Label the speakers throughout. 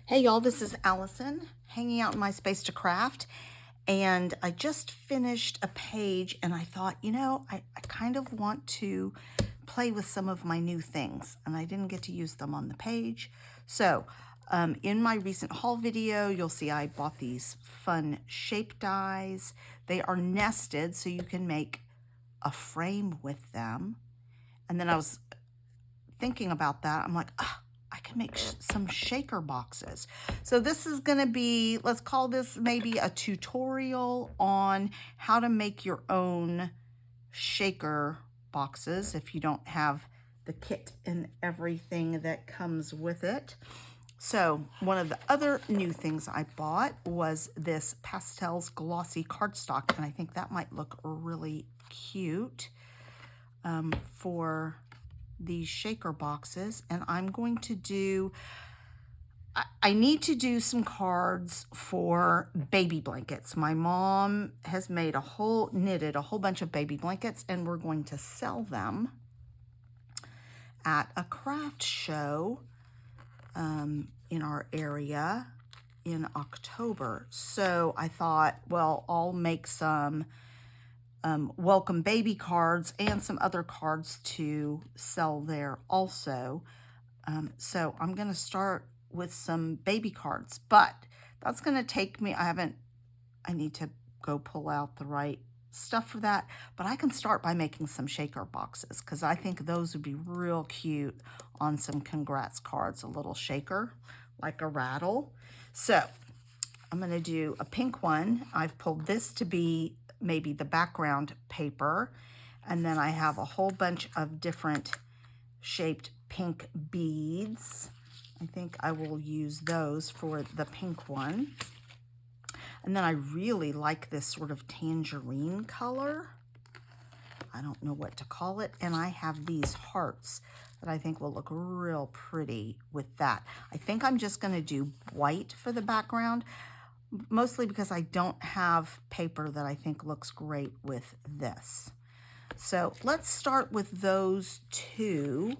Speaker 1: Hey y'all, this is Allison hanging out in my space to craft, and I just finished a page and I thought, I kind of want to play with some of my new things, and I didn't get to use them on the page. So in my recent haul video, you'll see I bought these fun shape dies. They are nested so you can make a frame with them. And then I was thinking about that. I'm like, I can make some shaker boxes. So this is going to be, let's call this maybe a tutorial on how to make your own shaker boxes if you don't have the kit and everything that comes with it. So one of the other new things I bought was this Pastels glossy cardstock, and I think that might look really cute for these shaker boxes. And I'm going to do, I need to do some cards for baby blankets. My mom has made knitted a whole bunch of baby blankets, and we're going to sell them at a craft show in our area in October. So I thought, well, I'll make some welcome baby cards and some other cards to sell there also. So I'm going to start with some baby cards, but that's going to take me, I need to go pull out the right stuff for that, but I can start by making some shaker boxes because I think those would be real cute on some congrats cards, a little shaker, like a rattle. So I'm going to do a pink one. I've pulled this to be maybe the background paper, and then I have a whole bunch of different shaped pink beads. I think I will use those for the pink one. And then I really like this sort of tangerine color. I don't know what to call it. And I have these hearts that I think will look real pretty with that. I think I'm just going to do white for the background, mostly because I don't have paper that I think looks great with this. So let's start with those two.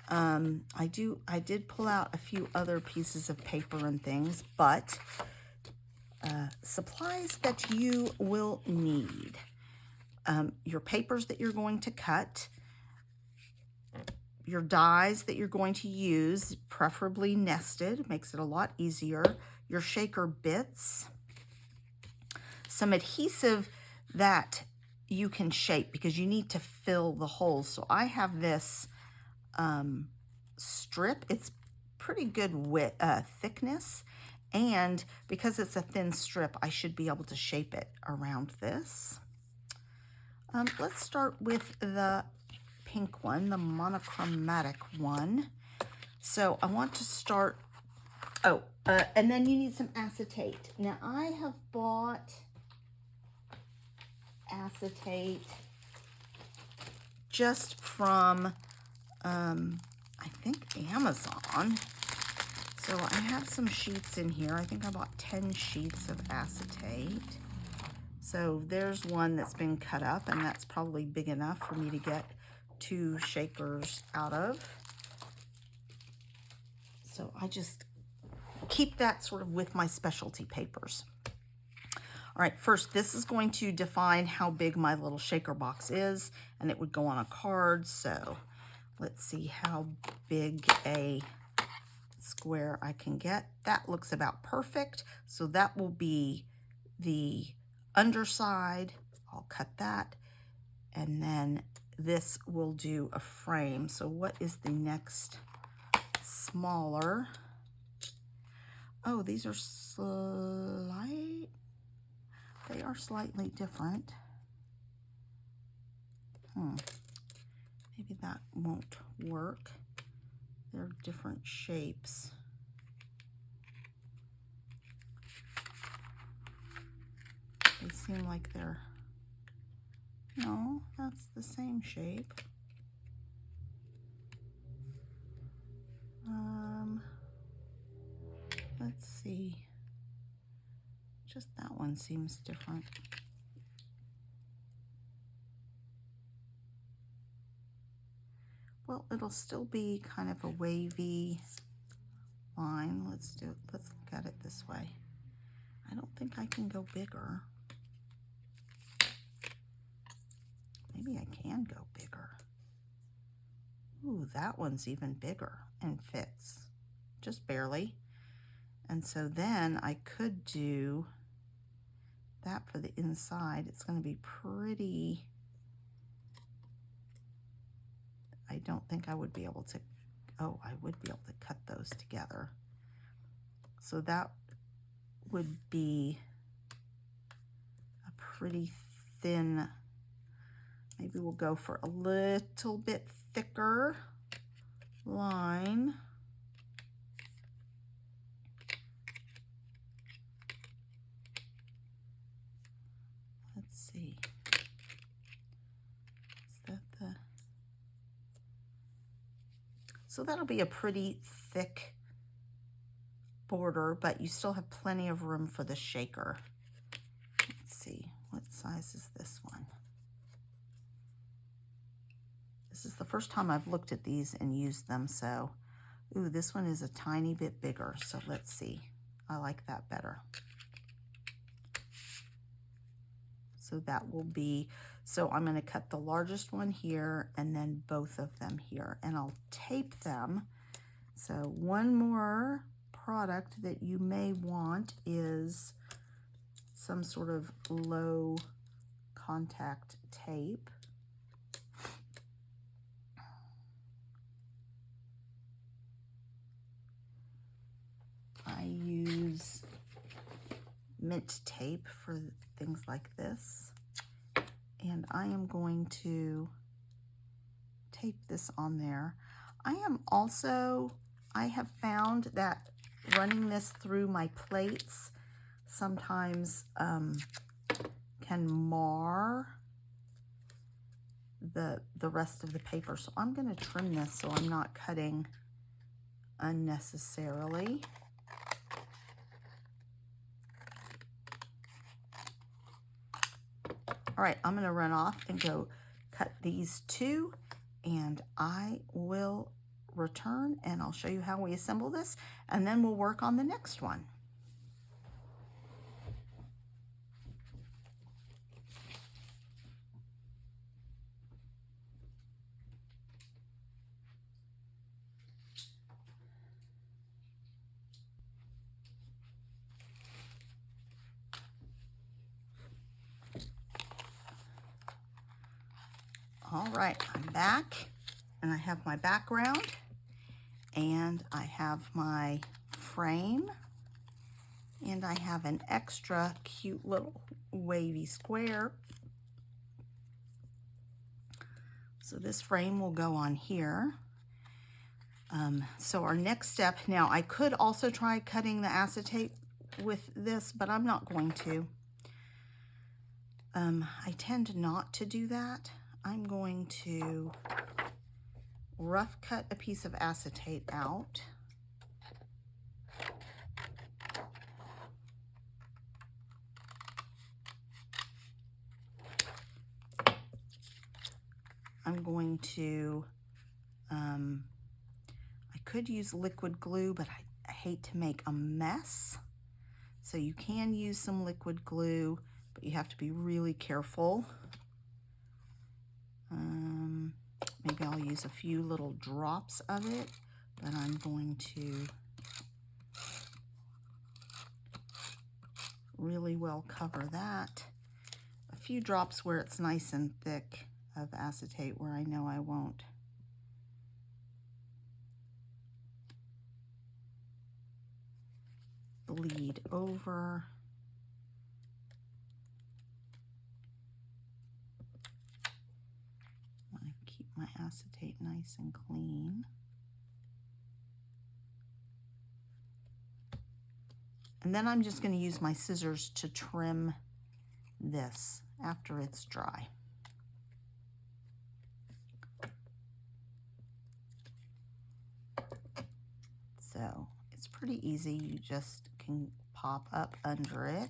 Speaker 1: I did pull out a few other pieces of paper and things, but supplies that you will need. Your papers that you're going to cut, your dies that you're going to use, preferably nested, makes it a lot easier, your shaker bits, some adhesive that you can shape because you need to fill the holes. So I have this strip. It's pretty good thickness, and because it's a thin strip, I should be able to shape it around this. Let's start with the pink one, the monochromatic one. So I want to start, and then you need some acetate. Now I have bought acetate just from I think Amazon. So I have some sheets in here. I think I bought 10 sheets of acetate. So there's one that's been cut up, and that's probably big enough for me to get 2 shakers out of. So I just keep that sort of with my specialty papers. All right, first, this is going to define how big my little shaker box is, and it would go on a card. So let's see how big a square I can get. That looks about perfect. So that will be the underside. I'll cut that. And then this will do a frame. So what is the next smaller? Oh, these are they are slightly different. Maybe that won't work. They're different shapes. They seem like they're, no, that's the same shape. Let's see. Just that one seems different. Well, it'll still be kind of a wavy line. Let's look at it this way. I don't think I can go bigger. Maybe I can go bigger. Ooh, that one's even bigger and fits, just barely. And so then I could do that for the inside. It's going to be pretty. I don't think I would be able to, oh, I would be able to cut those together. So that would be a pretty thin, maybe we'll go for a little bit thicker line. Let's see. Is that the... So that'll be a pretty thick border, but you still have plenty of room for the shaker. Let's see, what size is this one? This is the first time I've looked at these and used them, so, ooh, this one is a tiny bit bigger, so let's see. I like that better. So that will be, so I'm gonna cut the largest one here and then both of them here, and I'll tape them. So one more product that you may want is some sort of low contact tape. I use mint tape for things like this, and I am going to tape this on there. I have found that running this through my plates sometimes can mar the rest of the paper, so I'm going to trim this so I'm not cutting unnecessarily. All right, I'm going to run off and go cut these two, and I will return and I'll show you how we assemble this, and then we'll work on the next one. All right, I'm back, and I have my background, and I have my frame, and I have an extra cute little wavy square. So this frame will go on here. So our next step, now I could also try cutting the acetate with this, but I'm not going to. I tend not to do that. I'm going to rough cut a piece of acetate out. I'm going to, I could use liquid glue, but I hate to make a mess. So you can use some liquid glue, but you have to be really careful. Maybe I'll use a few little drops of it, but I'm going to really well cover that. A few drops where it's nice and thick of acetate where I know I won't bleed over. I want to keep my acetate nice and clean. And then I'm just going to use my scissors to trim this after it's dry. So it's pretty easy. You just can pop up under it.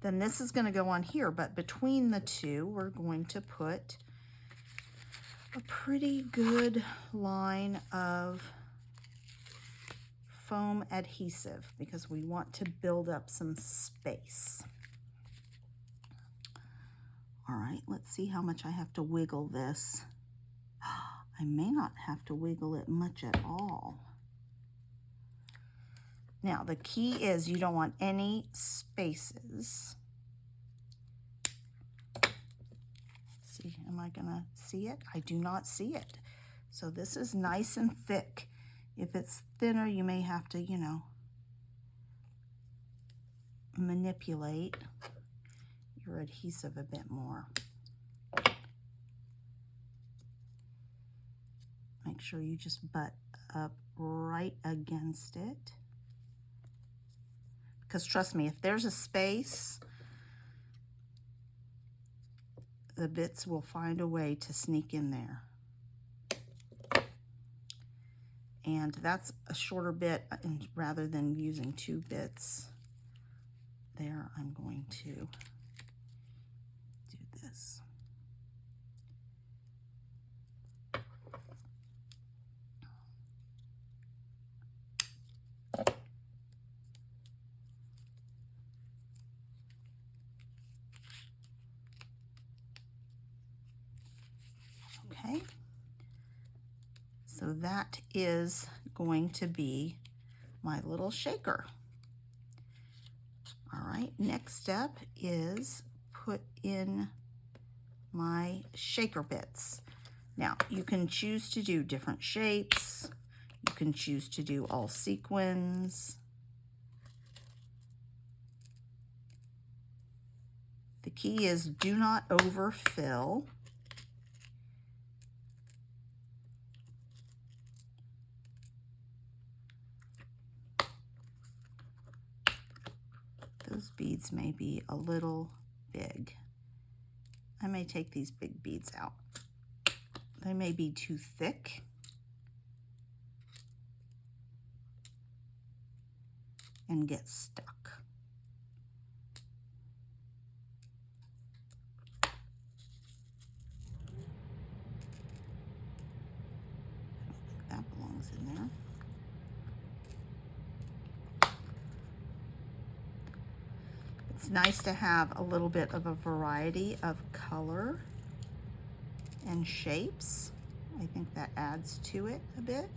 Speaker 1: Then this is going to go on here, but between the two, we're going to put a pretty good line of foam adhesive because we want to build up some space. All right, let's see how much I have to wiggle this. I may not have to wiggle it much at all. Now, the key is you don't want any spaces. See, am I gonna see it? I do not see it. So this is nice and thick. If it's thinner, you may have to, you know, manipulate your adhesive a bit more. Make sure you just butt up right against it. Because trust me, if there's a space, the bits will find a way to sneak in there. And that's a shorter bit, and rather than using 2 bits there, I'm going to do this. Okay, so that is going to be my little shaker. All right, next step is put in my shaker bits. Now, you can choose to do different shapes. You can choose to do all sequins. The key is do not overfill. Those beads may be a little big. I may take these big beads out. They may be too thick. And get stuck. I don't think that belongs in there. It's nice to have a little bit of a variety of color and shapes. I think that adds to it a bit.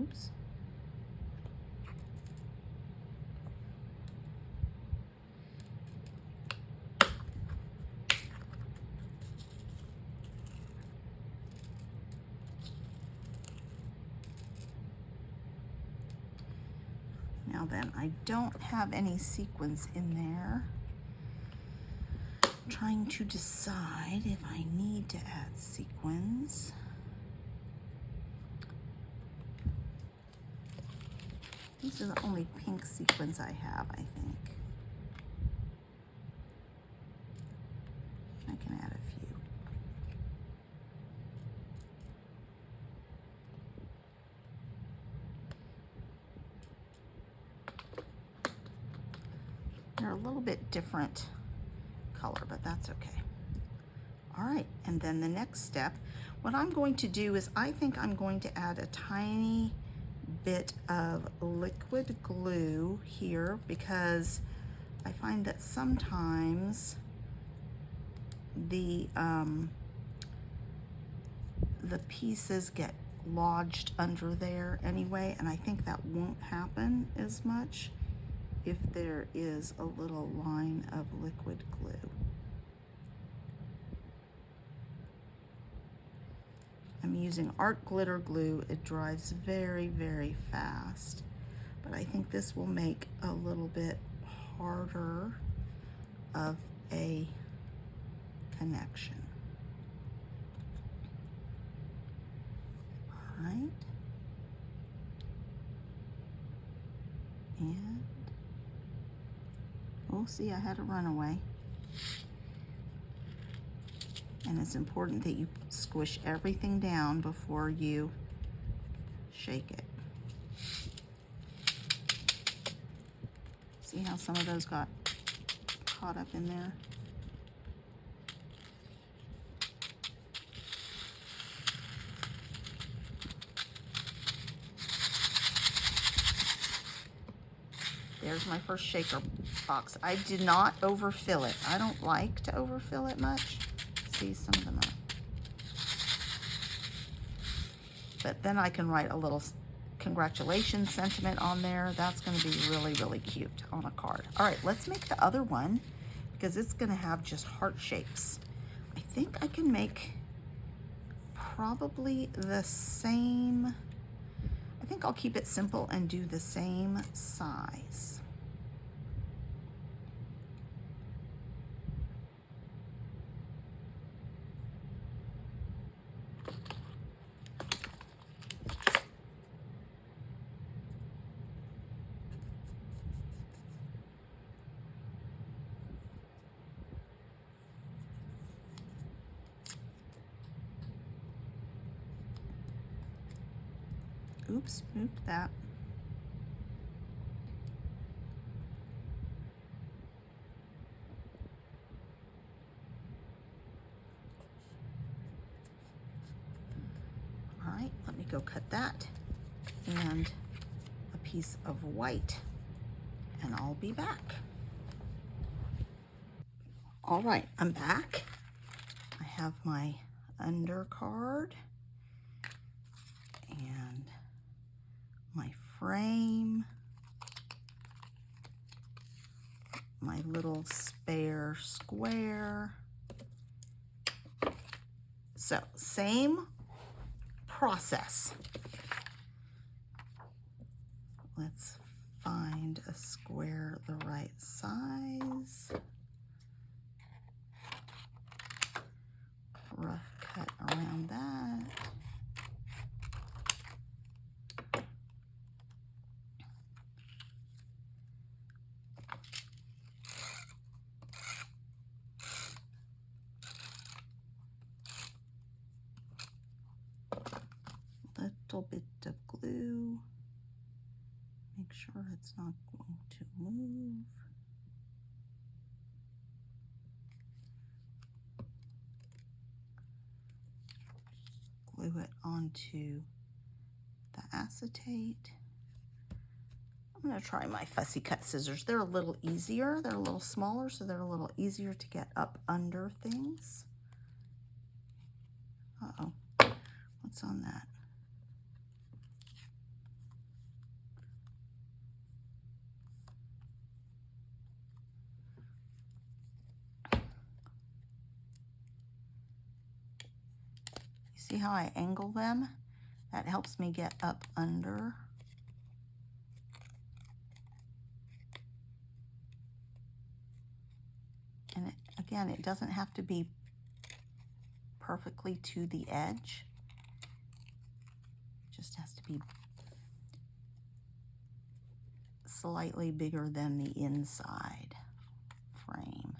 Speaker 1: Oops. Now then, I don't have any sequins in there. I'm trying to decide if I need to add sequins. These are the only pink sequins I have, I think. I can add a few. They're a little bit different color, but that's okay. All right, and then the next step, what I'm going to do is I think I'm going to add a tiny bit of liquid glue here because I find that sometimes the pieces get lodged under there anyway, and I think that won't happen as much if there is a little line of liquid glue. I'm using art glitter glue. It dries very, very fast, but I think this will make a little bit harder of a connection. All right. And, oh, see, I had a runaway. And it's important that you squish everything down before you shake it. See how some of those got caught up in there? There's my first shaker box. I did not overfill it. I don't like to overfill it much. See, some of them are. But then I can write a little congratulations sentiment on there. That's going to be really, really cute on a card. All right, let's make the other one because it's going to have just heart shapes. I think I can make probably the same. I think I'll keep it simple and do the same size. Oops, moved that. All right, let me go cut that and a piece of white, and I'll be back. All right, I'm back. I have my undercard and my frame, my little spare square. So same process. Let's find a square the right size. Rough cut around that. Little bit of glue. Make sure it's not going to move. Glue it onto the acetate. I'm going to try my fussy cut scissors. They're a little easier. They're a little smaller, so they're a little easier to get up under things. Uh-oh. What's on that? See how I angle them? That helps me get up under. And again, it doesn't have to be perfectly to the edge. It just has to be slightly bigger than the inside frame.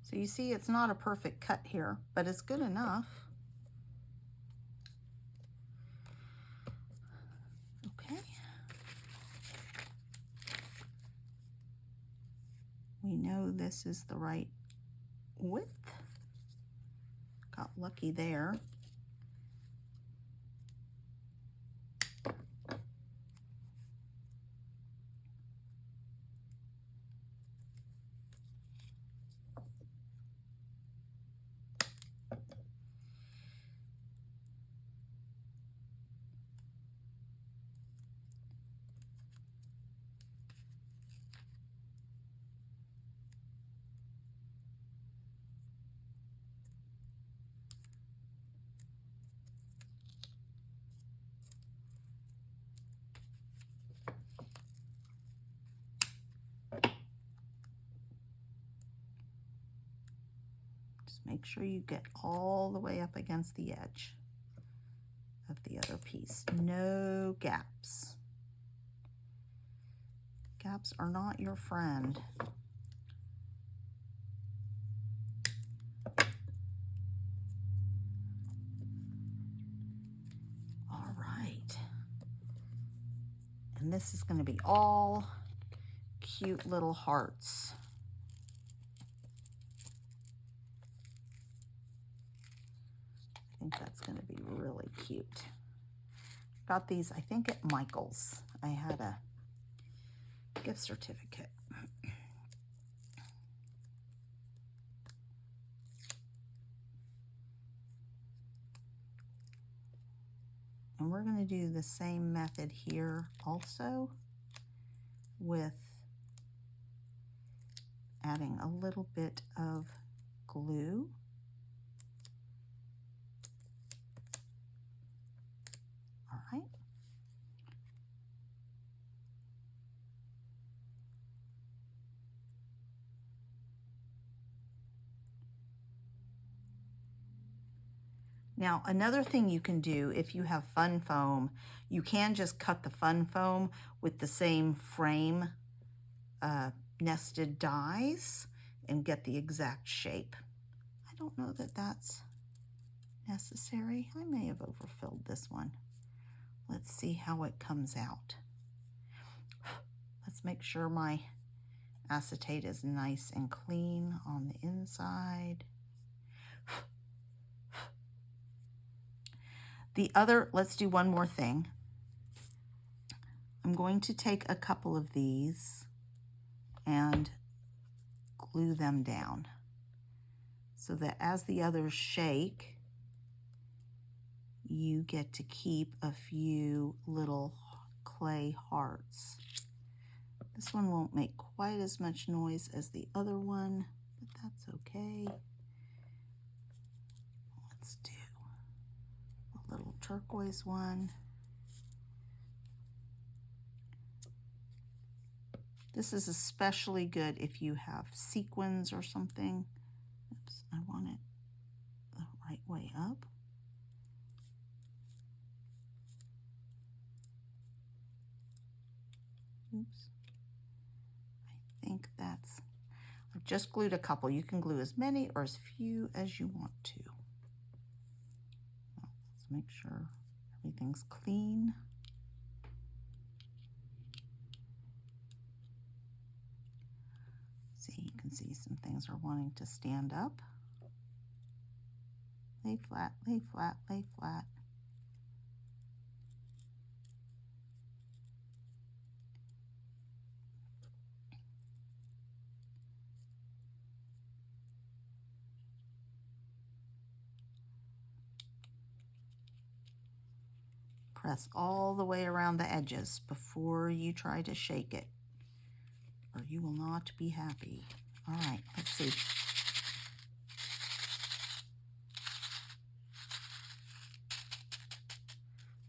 Speaker 1: So you see it's not a perfect cut here, but it's good enough. Okay. We know this is the right width. Got lucky there. Make sure you get all the way up against the edge of the other piece. No gaps. Gaps are not your friend. All right. And this is going to be all cute little hearts. I think that's going to be really cute. Got these, I think, at Michael's. I had a gift certificate. And we're going to do the same method here also with adding a little bit of glue. All right. Now, another thing you can do if you have fun foam, you can just cut the fun foam with the same frame nested dies and get the exact shape. I don't know that that's necessary. I may have overfilled this one. Let's see how it comes out. Let's make sure my acetate is nice and clean on the inside. Let's do one more thing. I'm going to take a couple of these and glue them down so that as the others shake, you get to keep a few little clay hearts. This one won't make quite as much noise as the other one, but that's okay. Let's do a little turquoise one. This is especially good if you have sequins or something. Oops, I want it the right way up. Oops. I think that's, I've just glued a couple. You can glue as many or as few as you want to. Let's make sure everything's clean. See, you can see some things are wanting to stand up. Lay flat, lay flat, lay flat. Press all the way around the edges before you try to shake it, or you will not be happy. All right, let's see.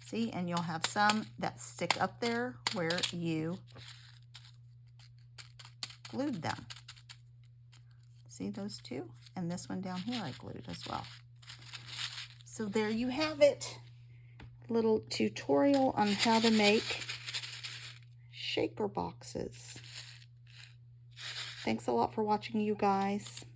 Speaker 1: See, and you'll have some that stick up there where you glued them. See those two? And this one down here I glued as well. So there you have it. Little tutorial on how to make shaker boxes. Thanks a lot for watching, you guys.